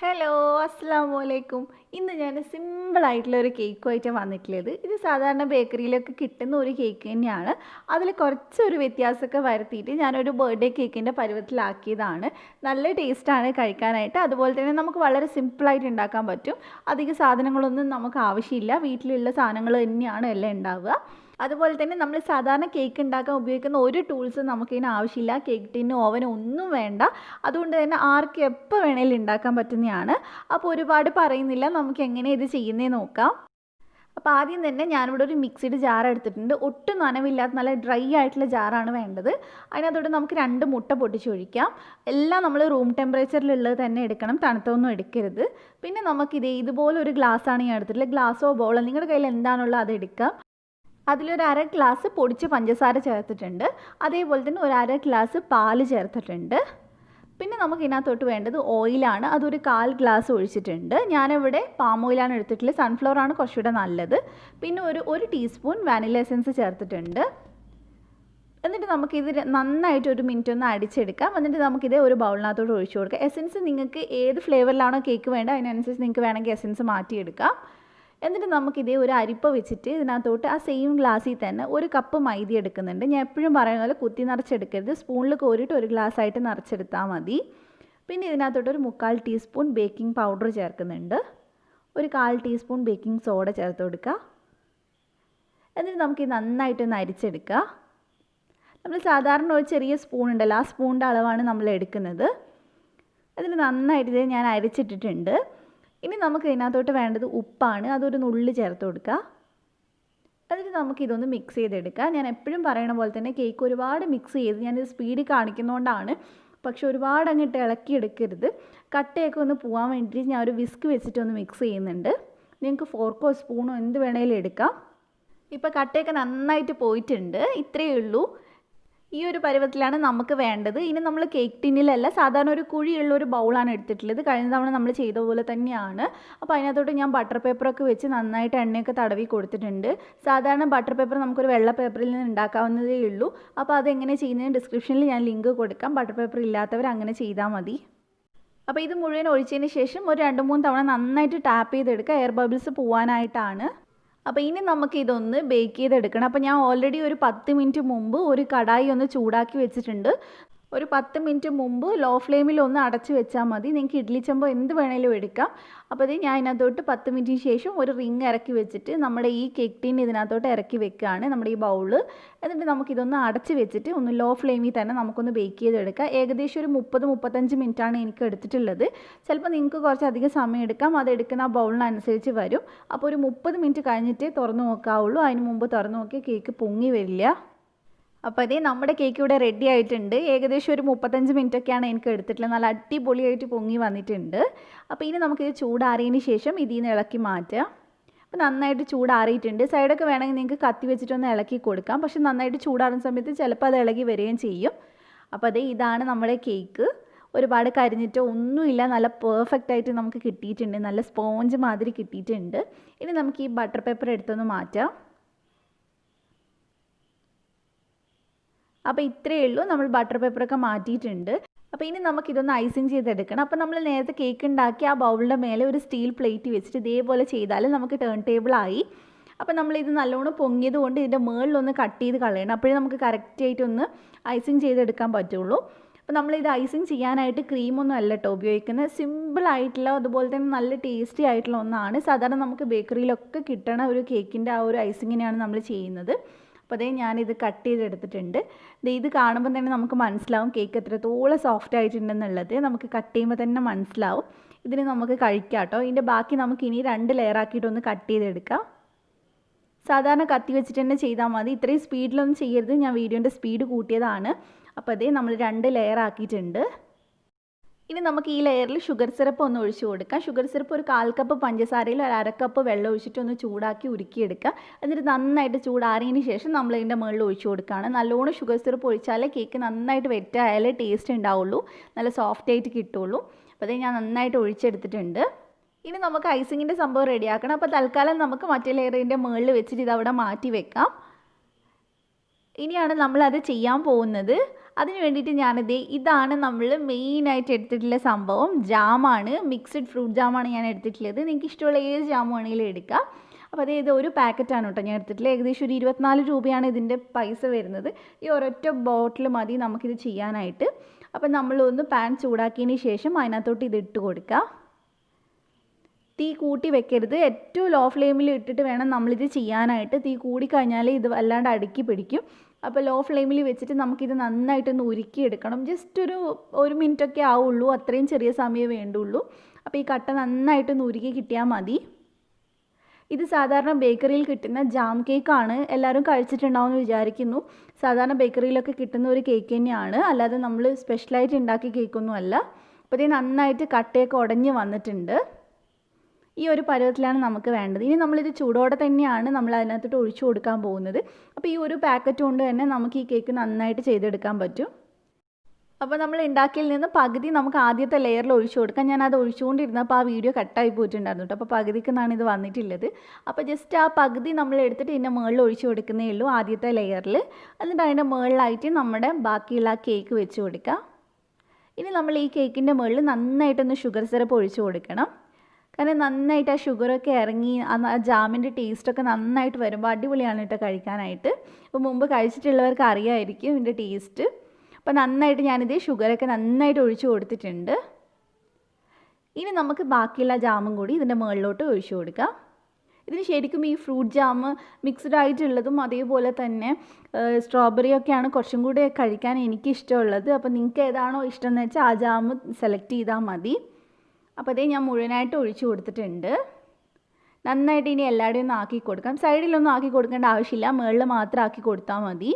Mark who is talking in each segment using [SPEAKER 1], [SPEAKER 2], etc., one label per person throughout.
[SPEAKER 1] Hello അസ്സലാമലൈക്കും. ഇന്ന് ഞാൻ സിമ്പിളായിട്ടുള്ള ഒരു കേക്കുമായിട്ട് വന്നിട്ടുള്ളത്. ഇത് സാധാരണ ബേക്കറിയിലൊക്കെ കിട്ടുന്ന ഒരു കേക്ക് തന്നെയാണ്. അതിൽ കുറച്ചൊരു വ്യത്യാസമൊക്കെ വരുത്തിയിട്ട് ഞാനൊരു ബർത്ത്ഡേ കേക്കിൻ്റെ പരുവത്തിലാക്കിയതാണ്. നല്ല ടേസ്റ്റാണ് കഴിക്കാനായിട്ട്. അതുപോലെ തന്നെ നമുക്ക് വളരെ സിമ്പിളായിട്ട് ഉണ്ടാക്കാൻ പറ്റും. അധികം സാധനങ്ങളൊന്നും നമുക്ക് ആവശ്യമില്ല. വീട്ടിലുള്ള സാധനങ്ങൾ തന്നെയാണ് എല്ലാം ഉണ്ടാവുക. അതുപോലെ തന്നെ നമ്മൾ സാധാരണ കേക്ക് ഉണ്ടാക്കാൻ ഉപയോഗിക്കുന്ന ഒരു ടൂൾസും നമുക്കിതിന് ആവശ്യമില്ല. കേക്ക് ടിന്ന് ഓവൻ ഒന്നും വേണ്ട. അതുകൊണ്ട് തന്നെ ആർക്ക് എപ്പോൾ വേണേലും ഉണ്ടാക്കാൻ പറ്റുന്നതാണ്. അപ്പോൾ ഒരുപാട് പറയുന്നില്ല, നമുക്ക് എങ്ങനെ ഇത് ചെയ്യുന്നതെന്ന് നോക്കാം. അപ്പോൾ ആദ്യം തന്നെ ഞാനിവിടെ ഒരു മിക്സിഡ് ജാർ എടുത്തിട്ടുണ്ട്. ഒട്ടും നനവില്ലാത്ത നല്ല ഡ്രൈ ആയിട്ടുള്ള ജാറാണ് വേണ്ടത്. അതിനകത്തോട്ട് നമുക്ക് 2 മുട്ട പൊട്ടിച്ചൊഴിക്കാം. എല്ലാം നമ്മൾ റൂം ടെമ്പറേച്ചറിലുള്ളത് തന്നെ എടുക്കണം, തണുത്തൊന്നും എടുക്കരുത്. പിന്നെ നമുക്കിത് ഇതുപോലെ ഒരു ഗ്ലാസ്സാണ് ഞാൻ എടുത്തിട്ടുള്ളത്. ഗ്ലാസ്സോ ബോളോ നിങ്ങളുടെ കയ്യിൽ എന്താണുള്ളത് അത് എടുക്കാം. അതിലൊരു 1/2 ഗ്ലാസ് പൊടിച്ച പഞ്ചസാര ചേർത്തിട്ടുണ്ട്. അതേപോലെ തന്നെ ഒരു 1/2 ഗ്ലാസ് പാല് ചേർത്തിട്ടുണ്ട്. പിന്നെ നമുക്ക് ഇതിനകത്തോട്ട് വേണ്ടത് ഓയിലാണ്. അതൊരു 1/4 ഗ്ലാസ് ഒഴിച്ചിട്ടുണ്ട്. ഞാനിവിടെ പാം ഓയിലാണ് എടുത്തിട്ടുള്ളത്. സൺഫ്ലവറാണ് കുറച്ചുകൂടെ നല്ലത്. പിന്നെ ഒരു ടീസ്പൂൺ വാനില എസൻസ് ചേർത്തിട്ടുണ്ട്. എന്നിട്ട് നമുക്കിത് നന്നായിട്ട് ഒരു മിനിറ്റ് ഒന്ന് അടിച്ചെടുക്കാം. എന്നിട്ട് നമുക്കിത് ഒരു ബൗളിനകത്തോട്ട് ഒഴിച്ചു കൊടുക്കാം. എസൻസ് നിങ്ങൾക്ക് ഏത് ഫ്ലേവറിലാണോ കേക്ക് വേണ്ടത് അതിനനുസരിച്ച് നിങ്ങൾക്ക് വേണമെങ്കിൽ എസൻസ് മാറ്റിയെടുക്കാം. എന്നിട്ട് നമുക്കിതേ ഒരു അരിപ്പ വെച്ചിട്ട് ഇതിനകത്തോട്ട് ആ സെയിം ഗ്ലാസ്സിൽ തന്നെ 1 കപ്പ് മൈദ എടുക്കുന്നുണ്ട്. ഞാൻ എപ്പോഴും പറയുന്ന പോലെ കുത്തി നിറച്ചെടുക്കരുത്. സ്പൂണിൽ കോരിയിട്ട് ഒരു ഗ്ലാസ്സായിട്ട് നിറച്ചെടുത്താൽ മതി. പിന്നെ ഇതിനകത്തോട്ട് ഒരു 3/4 ടീസ്പൂൺ ബേക്കിംഗ് പൗഡർ ചേർക്കുന്നുണ്ട്. ഒരു 1/4 ടീസ്പൂൺ ബേക്കിംഗ് സോഡ ചേർത്ത് കൊടുക്കുക. എന്നിട്ട് നമുക്കിത് നന്നായിട്ടൊന്ന് അരിച്ചെടുക്കുക. നമ്മൾ സാധാരണ ഒരു ചെറിയ സ്പൂൺ ഉണ്ടല്ലോ, ആ സ്പൂണിൻ്റെ അളവാണ് നമ്മൾ എടുക്കുന്നത്. എന്നിട്ട് നന്നായിട്ട് ഞാൻ അരിച്ചിട്ടിട്ടുണ്ട്. ഇനി നമുക്ക് ഇതിനകത്തോട്ട് വേണ്ടത് ഉപ്പാണ്. അതൊരു നുള്ളി ചേർത്ത് കൊടുക്കുക. എന്നിട്ട് നമുക്കിതൊന്ന് മിക്സ് ചെയ്തെടുക്കുക. ഞാൻ എപ്പോഴും പറയണ പോലെ തന്നെ കേക്ക് ഒരുപാട് മിക്സ് ചെയ്ത് ഞാനിത് സ്പീഡിൽ കാണിക്കുന്നതുകൊണ്ടാണ്. പക്ഷെ ഒരുപാട് അങ്ങോട്ട് ഇളക്കിയെടുക്കരുത്. കട്ടയൊക്കെ ഒന്ന് പോകാൻ വേണ്ടിയിട്ട് ഞാൻ ഒരു വിസ്ക് വെച്ചിട്ടൊന്ന് മിക്സ് ചെയ്യുന്നുണ്ട്. നിങ്ങൾക്ക് ഫോർക്കോ സ്പൂണോ എന്ത് വേണേലും എടുക്കാം. ഇപ്പോൾ കട്ടയൊക്കെ നന്നായിട്ട് പോയിട്ടുണ്ട്. ഇത്രയേ ഉള്ളൂ. ഈ ഒരു പരുവത്തിലാണ് നമുക്ക് വേണ്ടത്. ഇനി നമ്മൾ കേക്ക് ടിന്നിലല്ല, സാധാരണ ഒരു കുഴിയുള്ള ഒരു ബൗളാണ് എടുത്തിട്ടുള്ളത്. കഴിഞ്ഞ തവണ നമ്മൾ ചെയ്ത പോലെ തന്നെയാണ്. അപ്പോൾ അതിനകത്തോട്ട് ഞാൻ ബട്ടർ പേപ്പറൊക്കെ വെച്ച് നന്നായിട്ട് എണ്ണയൊക്കെ തടവി കൊടുത്തിട്ടുണ്ട്. സാധാരണ ബട്ടർ പേപ്പർ നമുക്കൊരു വെള്ള പേപ്പറിൽ നിന്ന് ഉണ്ടാക്കാവുന്നതേ ഉള്ളൂ. അപ്പോൾ അതെങ്ങനെ ചെയ്യുന്നതിന് ഡിസ്ക്രിപ്ഷനിൽ ഞാൻ ലിങ്ക് കൊടുക്കാം. ബട്ടർ പേപ്പർ ഇല്ലാത്തവർ അങ്ങനെ ചെയ്താൽ മതി. അപ്പോൾ ഇത് മുഴുവൻ ഒഴിച്ചതിന് ശേഷം ഒരു 2-3 തവണ നന്നായിട്ട് ടാപ്പ് ചെയ്തെടുക്കുക. എയർ ബബിൾസ് പോകാനായിട്ടാണ്. അപ്പോൾ ഇനി നമുക്കിതൊന്ന് ബേക്ക് ചെയ്തെടുക്കണം. അപ്പോൾ ഞാൻ ഓൾറെഡി ഒരു 10 മിനിറ്റ് മുമ്പ് ഒരു കടായി ഒന്ന് ചൂടാക്കി വെച്ചിട്ടുണ്ട്. ഒരു 10 മിനിറ്റ് മുമ്പ് ലോ ഫ്ലെയിമിൽ ഒന്ന് അടച്ച് വെച്ചാൽ മതി. നിങ്ങൾക്ക് ഇഡ്ഡലി ചെമ്പോ എന്ത് വേണേലും എടുക്കാം. അപ്പോൾ അത് ഞാൻ ഇതിനകത്തോട്ട് 10 മിനിറ്റിന് ശേഷം ഒരു റിങ് ഇറക്കി വെച്ചിട്ട് നമ്മുടെ ഈ കേക്ക് ടീൻ ഇതിനകത്തോട്ട് ഇറക്കി വെക്കുകയാണ്, നമ്മുടെ ഈ ബൗള്. എന്നിട്ട് നമുക്കിതൊന്ന് അടച്ച് വെച്ചിട്ട് ഒന്ന് ലോ ഫ്ലെയിമിൽ തന്നെ നമുക്കൊന്ന് ബേക്ക് ചെയ്തെടുക്കാം. ഏകദേശം ഒരു 30-35 മിനിറ്റാണ് എനിക്ക് എടുത്തിട്ടുള്ളത്. ചിലപ്പോൾ നിങ്ങൾക്ക് കുറച്ചധികം സമയം എടുക്കാം. അതെടുക്കുന്ന ആ ബൗളിനനുസരിച്ച് വരും. അപ്പോൾ ഒരു 30 മിനിറ്റ് കഴിഞ്ഞിട്ടേ തുറന്ന് നോക്കാവുള്ളൂ. അതിന് മുമ്പ് തുറന്ന് നോക്കിയാൽ കേക്ക് പൊങ്ങി വരില്ല. അപ്പോൾ അതേ നമ്മുടെ കേക്ക് ഇവിടെ റെഡി ആയിട്ടുണ്ട്. ഏകദേശം ഒരു 35 മിനിറ്റൊക്കെയാണ് എനിക്ക് എടുത്തിട്ടുള്ളത്. നല്ല അടിപൊളിയായിട്ട് പൊങ്ങി വന്നിട്ടുണ്ട്. അപ്പോൾ ഇനി നമുക്കിത് ചൂടാറിയതിന് ശേഷം ഇതിൽ നിന്ന് ഇളക്കി മാറ്റാം. അപ്പോൾ നന്നായിട്ട് ചൂടാറിയിട്ടുണ്ട്. സൈഡൊക്കെ വേണമെങ്കിൽ നിങ്ങൾക്ക് കത്തി വെച്ചിട്ടൊന്ന് ഇളക്കി കൊടുക്കാം. പക്ഷെ നന്നായിട്ട് ചൂടാറുന്ന സമയത്ത് ചിലപ്പോൾ അത് ഇളകി വരികയും ചെയ്യും. അപ്പോൾ അതേ ഇതാണ് നമ്മുടെ കേക്ക്. ഒരുപാട് കരിഞ്ഞിട്ടോ ഒന്നുമില്ല, നല്ല പെർഫെക്റ്റ് ആയിട്ട് നമുക്ക് കിട്ടിയിട്ടുണ്ട്. നല്ല സ്പോഞ്ച് മാതിരി കിട്ടിയിട്ടുണ്ട്. ഇനി നമുക്ക് ഈ ബട്ടർ പേപ്പർ എടുത്തൊന്ന് മാറ്റാം. അപ്പോൾ ഇത്രയേ ഉള്ളൂ. നമ്മൾ ബട്ടർ പേപ്പറൊക്കെ മാറ്റിയിട്ടുണ്ട്. അപ്പോൾ ഇനി നമുക്കിതൊന്ന് ഐസിങ് ചെയ്തെടുക്കണം. അപ്പോൾ നമ്മൾ നേരത്തെ കേക്ക് ഉണ്ടാക്കി ആ ബൗളിൻ്റെ മേലെ ഒരു സ്റ്റീൽ പ്ലേറ്റ് വെച്ചിട്ട് ഇതേപോലെ ചെയ്താൽ നമുക്ക് ടേൺ ടേബിളായി. അപ്പോൾ നമ്മളിത് നല്ലോണം പൊങ്ങിയത് കൊണ്ട് ഇതിൻ്റെ മുകളിലൊന്ന് കട്ട് ചെയ്ത് കളയണം. അപ്പോഴേ നമുക്ക് കറക്റ്റായിട്ടൊന്ന് ഐസിങ് ചെയ്തെടുക്കാൻ പറ്റുള്ളൂ. അപ്പോൾ നമ്മളിത് ഐസിങ് ചെയ്യാനായിട്ട് ക്രീമൊന്നും അല്ല കേട്ടോ ഉപയോഗിക്കുന്നത്. സിമ്പിളായിട്ടുള്ള അതുപോലെ തന്നെ നല്ല ടേസ്റ്റി ആയിട്ടുള്ള ഒന്നാണ്. സാധാരണ നമുക്ക് ബേക്കറിയിലൊക്കെ കിട്ടണ ഒരു കേക്കിൻ്റെ ആ ഒരു ഐസിങ്ങിനെയാണ് നമ്മൾ ചെയ്യുന്നത്. അപ്പോൾ അതേ ഞാനിത് കട്ട് ചെയ്തെടുത്തിട്ടുണ്ട്. ഇത് കാണുമ്പോൾ തന്നെ നമുക്ക് മനസ്സിലാവും കേക്ക് എത്രത്തോളം സോഫ്റ്റ് ആയിട്ടുണ്ടെന്നുള്ളത്. നമുക്ക് കട്ട് ചെയ്യുമ്പോൾ തന്നെ മനസ്സിലാവും. ഇതിന് നമുക്ക് കഴിക്കാം കേട്ടോ. ഇതിൻ്റെ ബാക്കി നമുക്ക് ഇനി 2 ലെയറാക്കിയിട്ടൊന്ന് കട്ട് ചെയ്തെടുക്കാം. സാധാരണ കത്തി വെച്ചിട്ട് തന്നെ ചെയ്താൽ മതി. ഇത്രയും സ്പീഡിലൊന്നും ചെയ്യരുത്. ഞാൻ വീഡിയോൻ്റെ സ്പീഡ് കൂട്ടിയതാണ്. അപ്പോൾ അതേ നമ്മൾ 2 ലെയറാക്കിയിട്ടുണ്ട്. ഇനി നമുക്ക് ഈ ലെയറിൽ ഷുഗർ സിറപ്പ് ഒന്ന് ഒഴിച്ച് കൊടുക്കാം. ഷുഗർ സിറപ്പ് ഒരു 1/4 കപ്പ് പഞ്ചസാരയിൽ ഒരു 1/2 കപ്പ് വെള്ളം ഒഴിച്ചിട്ട് ഒന്ന് ചൂടാക്കി ഉരുക്കിയെടുക്കുക. എന്നിട്ട് നന്നായിട്ട് ചൂടാറിയതിന് ശേഷം നമ്മൾ ഇതിൻ്റെ മുകളിൽ ഒഴിച്ച് കൊടുക്കുകയാണ്. നല്ലോണം ഷുഗർ സിറപ്പ് ഒഴിച്ചാലേ കേക്ക് നന്നായിട്ട് വെറ്റായാലേ ടേസ്റ്റ് ഉണ്ടാവുള്ളൂ, നല്ല സോഫ്റ്റ് ആയിട്ട് കിട്ടുള്ളൂ. അപ്പോൾ അതേ ഞാൻ നന്നായിട്ട് ഒഴിച്ചെടുത്തിട്ടുണ്ട്. ഇനി നമുക്ക് ഐസിങ്ങിൻ്റെ സംഭവം റെഡിയാക്കണം. അപ്പോൾ തൽക്കാലം നമുക്ക് മറ്റേ ലെയറിൻ്റെ മുകളിൽ വെച്ചിട്ട് ഇതവിടെ മാറ്റി വെക്കാം. ഇനിയാണ് നമ്മളത് ചെയ്യാൻ പോകുന്നത്. അതിന് വേണ്ടിയിട്ട് ഞാനിത് ഇതാണ് നമ്മൾ മെയിനായിട്ട് എടുത്തിട്ടുള്ള സംഭവം. ജാമാണ്, മിക്സ്ഡ് ഫ്രൂട്ട് ജാമാണ് ഞാൻ എടുത്തിട്ടുള്ളത്. നിങ്ങൾക്ക് ഇഷ്ടമുള്ള ഏത് ജാം വേണമെങ്കിലും എടുക്കാം. അപ്പോൾ ഇത് ഒരു പാക്കറ്റാണ് കേട്ടോ ഞാൻ എടുത്തിട്ടുള്ളത്. ഏകദേശം ഒരു 24 രൂപയാണ് ഇതിൻ്റെ പൈസ വരുന്നത്. ഈ ഒരൊറ്റ ബോട്ടിൽ മതി നമുക്കിത് ചെയ്യാനായിട്ട്. അപ്പോൾ നമ്മളൊന്ന് പാൻ ചൂടാക്കിയതിന് ശേഷം അതിനകത്തോട്ട് ഇത് ഇട്ട് കൊടുക്കുക. തീ കൂട്ടി വെക്കരുത്. ഏറ്റവും ലോ ഫ്ലെയിമിൽ ഇട്ടിട്ട് വേണം നമ്മളിത് ചെയ്യാനായിട്ട്. തീ കൂടിക്കഴിഞ്ഞാൽ ഇത് വല്ലാണ്ട് അടുക്കി പിടിക്കും. അപ്പോൾ ലോ ഫ്ലെയിമിൽ വെച്ചിട്ട് നമുക്കിത് നന്നായിട്ടൊന്ന് ഉരുക്കിയെടുക്കണം. ജസ്റ്റ് ഒരു മിനിറ്റൊക്കെ ആവുള്ളൂ, അത്രയും ചെറിയ സമയം വേണ്ടുള്ളൂ. അപ്പോൾ ഈ കട്ട നന്നായിട്ടൊന്ന് ഉരുക്കി കിട്ടിയാൽ മതി. ഇത് സാധാരണ ബേക്കറിയിൽ കിട്ടുന്ന ജാം കേക്കാണ്. എല്ലാവരും കഴിച്ചിട്ടുണ്ടാവുമെന്ന് വിചാരിക്കുന്നു. സാധാരണ ബേക്കറിയിലൊക്കെ കിട്ടുന്ന ഒരു കേക്ക് തന്നെയാണ്, അല്ലാതെ നമ്മൾ സ്പെഷ്യലായിട്ട് ഉണ്ടാക്കിയ കേക്കൊന്നും അല്ല. അപ്പോൾ ഇത് നന്നായിട്ട് കട്ടയൊക്കെ ഉടഞ്ഞ് വന്നിട്ടുണ്ട്. ഈ ഒരു പരുവത്തിലാണ് നമുക്ക് വേണ്ടത്. ഇനി നമ്മളിത് ചൂടോടെ തന്നെയാണ് നമ്മൾ അതിനകത്തോട്ട് ഒഴിച്ചു കൊടുക്കാൻ പോകുന്നത്. അപ്പോൾ ഈ ഒരു പാക്കറ്റ് കൊണ്ട് തന്നെ നമുക്ക് ഈ കേക്ക് നന്നായിട്ട് ചെയ്തെടുക്കാൻ പറ്റും. അപ്പോൾ നമ്മൾ ഉണ്ടാക്കിയതിൽ നിന്ന് പകുതി നമുക്ക് ആദ്യത്തെ ലെയറിൽ ഒഴിച്ചു കൊടുക്കാം. ഞാനത് ഒഴിച്ചുകൊണ്ടിരുന്നപ്പോൾ ആ വീഡിയോ കട്ടായി പോയിട്ടുണ്ടായിരുന്നു കേട്ടോ. അപ്പോൾ പകുതിക്കെന്നാണ് ഇത് വന്നിട്ടുള്ളത്. അപ്പോൾ ജസ്റ്റ് ആ പകുതി നമ്മൾ എടുത്തിട്ട് ഇതിൻ്റെ മുകളിൽ ഒഴിച്ചു കൊടുക്കുന്നേ ഉള്ളൂ ആദ്യത്തെ ലെയറിൽ. എന്നിട്ട് അതിൻ്റെ മുകളിലായിട്ട് നമ്മുടെ ബാക്കിയുള്ള കേക്ക് വെച്ച് കൊടുക്കുക. ഇനി നമ്മൾ ഈ കേക്കിൻ്റെ മുകളിൽ നന്നായിട്ടൊന്ന് ഷുഗർ സിറപ്പ് ഒഴിച്ചു കൊടുക്കണം. കാരണം നന്നായിട്ട് ആ ഷുഗറൊക്കെ ഇറങ്ങി ആ ജാമിൻ്റെ ടേസ്റ്റൊക്കെ നന്നായിട്ട് വരുമ്പോൾ അടിപൊളിയാണ് കേട്ടോ കഴിക്കാനായിട്ട്. അപ്പോൾ മുമ്പ് കഴിച്ചിട്ടുള്ളവർക്ക് അറിയാമായിരിക്കും ഇതിൻ്റെ ടേസ്റ്റ്. അപ്പോൾ നന്നായിട്ട് ഞാനിത് ഷുഗറൊക്കെ നന്നായിട്ട് ഒഴിച്ചു കൊടുത്തിട്ടുണ്ട്. ഇനി നമുക്ക് ബാക്കിയുള്ള ജാമും കൂടി ഇതിൻ്റെ മുകളിലോട്ട് ഒഴിച്ചു കൊടുക്കാം. ഇതിന് ശരിക്കും ഈ ഫ്രൂട്ട് ജാം മിക്സ്ഡ് ആയിട്ടുള്ളതും അതേപോലെ തന്നെ സ്ട്രോബെറിയൊക്കെയാണ് കുറച്ചും കൂടി കഴിക്കാൻ എനിക്കിഷ്ടമുള്ളത്. അപ്പോൾ നിങ്ങൾക്ക് ഏതാണോ ഇഷ്ടം എന്ന് വെച്ചാൽ ആ ജാം സെലക്ട് ചെയ്താൽ മതി. അപ്പോൾ അതേ ഞാൻ മുഴുവനായിട്ട് ഒഴിച്ചു കൊടുത്തിട്ടുണ്ട്. നന്നായിട്ട് ഇനി എല്ലാവരുടെയും ഒന്ന് ആക്കി കൊടുക്കാം. സൈഡിലൊന്നും ആക്കി കൊടുക്കേണ്ട ആവശ്യമില്ല, മുകളിൽ മാത്രം ആക്കി കൊടുത്താൽ മതി.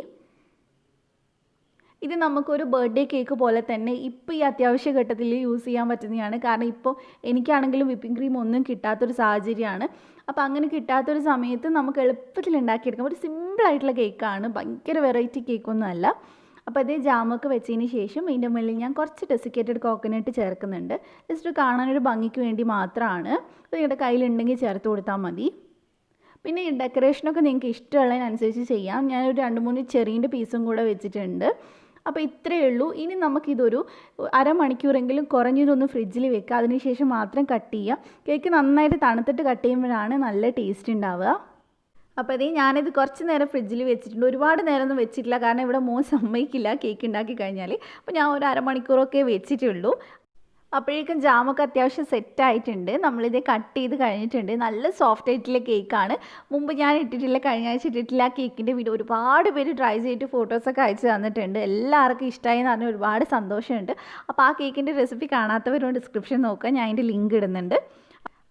[SPEAKER 1] ഇത് നമുക്കൊരു ബർത്ത്ഡേ കേക്ക് പോലെ തന്നെ ഇപ്പോൾ ഈ അത്യാവശ്യ ഘട്ടത്തിൽ യൂസ് ചെയ്യാൻ പറ്റുന്നതാണ്. കാരണം ഇപ്പോൾ എനിക്കാണെങ്കിലും വിപ്പിംഗ് ക്രീം ഒന്നും കിട്ടാത്തൊരു സാഹചര്യമാണ്. അപ്പോൾ അങ്ങനെ കിട്ടാത്തൊരു സമയത്ത് നമുക്ക് എളുപ്പത്തിൽ ഉണ്ടാക്കിയെടുക്കാം. ഒരു സിമ്പിളായിട്ടുള്ള കേക്കാണ്, ഭയങ്കര വെറൈറ്റി കേക്കൊന്നും അല്ല. അപ്പോൾ അതേ ജാമൊക്കെ വെച്ചതിന് ശേഷം ഇതിൻ്റെ മുകളിൽ ഞാൻ കുറച്ച് ഡെസിക്കേറ്റഡ് കോക്കനട്ട് ചേർക്കുന്നുണ്ട്. ജസ്റ്റ് കാണാനൊരു ഭംഗിക്ക് വേണ്ടി മാത്രമാണ്. അപ്പോൾ നിങ്ങളുടെ കയ്യിലുണ്ടെങ്കിൽ ചേർത്ത് കൊടുത്താൽ മതി. പിന്നെ ഈ ഡെക്കറേഷനൊക്കെ നിങ്ങൾക്ക് ഇഷ്ടമുള്ളതിനനുസരിച്ച് ചെയ്യാം. ഞാനൊരു 2-3 ചെറീൻ്റെ പീസും കൂടെ വെച്ചിട്ടുണ്ട്. അപ്പോൾ ഇത്രയേ ഉള്ളൂ. ഇനി നമുക്കിതൊരു അരമണിക്കൂറെങ്കിലും കുറഞ്ഞതൊന്ന് ഫ്രിഡ്ജിൽ വെക്കുക. അതിനുശേഷം മാത്രം കട്ട് ചെയ്യുക. കേക്ക് നന്നായിട്ട് തണുത്തിട്ട് കട്ട് ചെയ്യുമ്പോഴാണ് നല്ല ടേസ്റ്റ് ഉണ്ടാവുക. അപ്പോൾ അതേ ഞാനിത് കുറച്ച് നേരം ഫ്രിഡ്ജിൽ വെച്ചിട്ടുണ്ട്. ഒരുപാട് നേരമൊന്നും വെച്ചിട്ടില്ല, കാരണം ഇവിടെ മോൻ സമ്മതിക്കില്ല കേക്ക് ഉണ്ടാക്കി കഴിഞ്ഞാൽ. അപ്പോൾ ഞാൻ ഒരു അരമണിക്കൂറൊക്കെ വെച്ചിട്ടുള്ളൂ. അപ്പോഴേക്കും ജാമൊക്കെ അത്യാവശ്യം സെറ്റായിട്ടുണ്ട്. നമ്മളിത് കട്ട് ചെയ്ത് കഴിഞ്ഞിട്ടുണ്ട്. നല്ല സോഫ്റ്റ് ആയിട്ടുള്ള കേക്കാണ്. മുമ്പ് ഞാൻ ഇട്ടിട്ടില്ല, കഴിഞ്ഞ ആഴ്ച ഇട്ടിട്ടില്ല ആ കേക്കിൻ്റെ വീഡിയോ ഒരുപാട് പേര് ട്രൈ ചെയ്തിട്ട് ഫോട്ടോസൊക്കെ അയച്ചു തന്നിട്ടുണ്ട്. എല്ലാവർക്കും ഇഷ്ടമായി എന്ന് പറഞ്ഞാൽ ഒരുപാട് സന്തോഷമുണ്ട്. അപ്പോൾ ആ കേക്കിൻ്റെ റെസിപ്പി കാണാത്തവരും ഡിസ്ക്രിപ്ഷൻ നോക്കുക, ഞാൻ അതിൻ്റെ ലിങ്ക് ഇടുന്നുണ്ട്.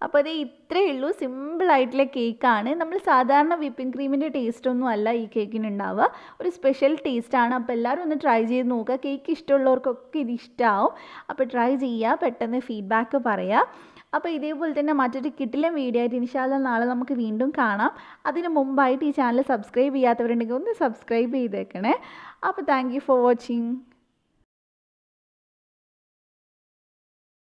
[SPEAKER 1] അപ്പോൾ അത് ഇത്രയേ ഉള്ളൂ, സിമ്പിളായിട്ടുള്ള കേക്കാണ്. നമ്മൾ സാധാരണ വിപ്പിംഗ് ക്രീമിൻ്റെ ടേസ്റ്റൊന്നും അല്ല ഈ കേക്കിന് ഉണ്ടാവുക, ഒരു സ്പെഷ്യൽ ടേസ്റ്റാണ്. അപ്പോൾ എല്ലാവരും ഒന്ന് ട്രൈ ചെയ്ത് നോക്കുക. കേക്ക് ഇഷ്ടമുള്ളവർക്കൊക്കെ ഇത് ഇഷ്ടമാവും. അപ്പോൾ ട്രൈ ചെയ്യുക, പെട്ടെന്ന് ഫീഡ്ബാക്ക് പറയുക. അപ്പോൾ ഇതേപോലെ തന്നെ മറ്റൊരു കിടിലൻ വീഡിയോ ആയിട്ട് ഇൻഷാ അല്ലാഹ് നാളെ നമുക്ക് വീണ്ടും കാണാം. അതിന് മുമ്പായിട്ട് ഈ ചാനൽ സബ്സ്ക്രൈബ് ചെയ്യാത്തവരുണ്ടെങ്കിൽ ഒന്ന് സബ്സ്ക്രൈബ് ചെയ്തേക്കണേ. അപ്പോൾ താങ്ക് യു ഫോർ വാച്ചിങ്.